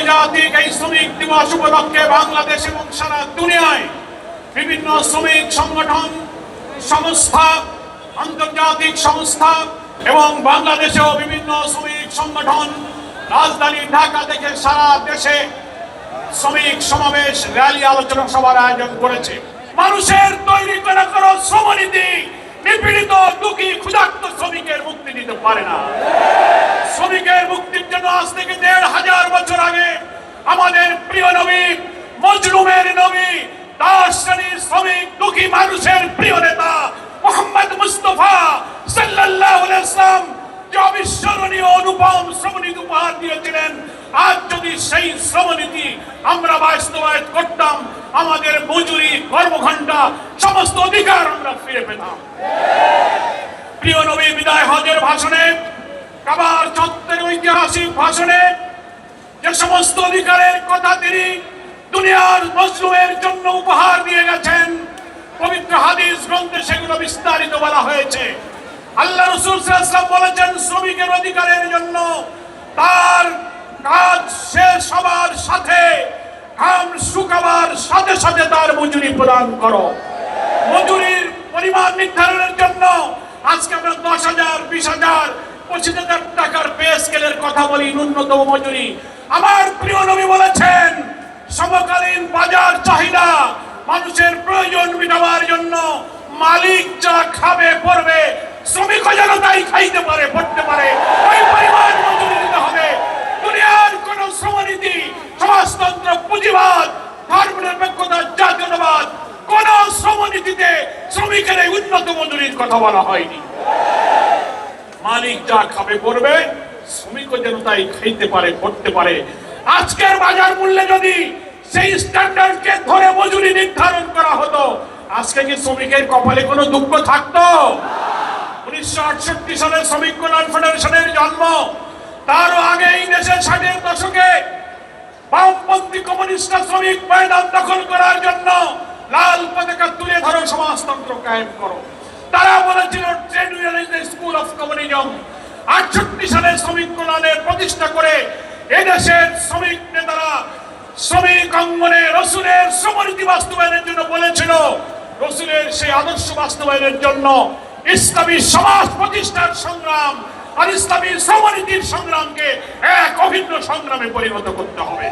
আন্তর্জাতিক এই শ্রমিক দিবস উপলক্ষে বাংলাদেশ এবং সারা দুনিয়ায় বিভিন্ন শ্রমিক সংগঠন, সংস্থা, আন্তর্জাতিক সংস্থা এবং বাংলাদেশেও বিভিন্ন শ্রমিক সংগঠন রাজধানী ঢাকা থেকে সারা দেশে শ্রমিক সমাবেশ, র্যালি, আলোচনা সভার আয়োজন করেছে। মানুষের তৈরি করা কোনো শ্রমনীতি নিপীড়িত, দুঃখী, ক্ষুধার্ত শ্রমিকের মুক্তি দিতে পারে না। শ্রমিকের মুক্তির জন্য আজ থেকে ১৫০০ বছর আগে আমাদের প্রিয় নবী, মজলুমের নবী, দাস শ্রেণীর শ্রমিক, দুঃখী মানুষের প্রিয় নেতা মুহাম্মদ মুস্তাফা সাল্লাল্লাহু আলাইহি ওয়াসাল্লাম যে অবিস্মরণীয় অনুপম শ্রমনীতি উপহার দিয়েছিলেন, আজ যদি সেই শ্রমনীতি আমরা বাস্তবায়ন করতাম, আমাদের মজুরি, কর্মঘণ্টা, সমস্ত অধিকার আমরা ফিরে পেতাম। প্রিয় নবী বিদায় হজের ভাষণে, কাবার চত্বরের ঐতিহাসিক ভাষণে যে সমস্ত অধিকারের কথা তিনি দুনিয়ার মজলুমের জন্য উপহার দিয়ে গেছেন, পবিত্র হাদিস গ্রন্থে সেগুলো বিস্তারিত বলা হয়েছে। আল্লাহ রাসূল সাল্লাল্লাহু আলাইহি ওয়াসাল্লাম বলেছেন, শ্রমিকের অধিকারের জন্য তার কাজ শেষ হবার সাথে, ঘাম শুকাবার সাথে সাথে তার মজুরি প্রদান করো। মজুরির পরিমাণ নির্ধারণের জন্য আজকে আমরা ১০,০০০, ২০,০০০, ২৫,০০০ টাকার পে স্কেলের কথা বলি, ন্যূনতম মজুরি। আমার প্রিয় নবী বলেছেন, সমকালীন বাজার চাহিদা, মানুষের প্রয়োজন মেটাবার জন্য মালিক যা খাবে পড়বে, শ্রমিকও যেন তাই খাইতে পারে, পড়তে পারে, ওই পরিমাণ মজুরি দিতে হবে। দুনিয়ার কোন শ্রমনীতি, সমাজতন্ত্র, পুঁজিবাদ, ধর্মনিরপেক্ষতা, জাতীয়তাবাদ, কোন শ্রমনীতিতে শ্রমিকের এই উন্নত মজুরির কথা বলা হয়নি। মালিক যা খাবে পড়বে, শ্রমিকও যেন তাই খাইতে পারে, পড়তে পারে। আজকের বাজার মূল্যে যদি সেই স্ট্যান্ডার্ডকে ধরে মজুরি নির্ধারণ করা হতো, আজকে কি শ্রমিকের কপালে কোনো দুঃখ থাকতো? 1968 সালে শ্রমিক কল্যাণ ফেডারেশনের জন্ম, তারও আগে এই দেশের 60-এর দশকে বামপন্থী কমিউনিস্টরা শ্রমিক ময়দান দখল করার জন্য লাল পতাকা তুলে ধরো, সমাজতন্ত্র কায়েম করো। তারা বলেছিল trade union is the school of communism. 68 সালে শ্রমিক কল্যাণের প্রতিষ্ঠা করে এদেশের শ্রমিক নেতারা শ্রমিক অঙ্গনে রসুলের শ্রমনীতি বাস্তবায়নের জন্য বলেছিল। রসুলের সেই আদর্শ বাস্তবায়নের জন্য ইসলামী সমাজ প্রতিষ্ঠার সংগ্রাম আর ইসলামী শ্রমনীতির সংগ্রামকে এক অভিন্ন সংগ্রামে পরিণত করতে হবে।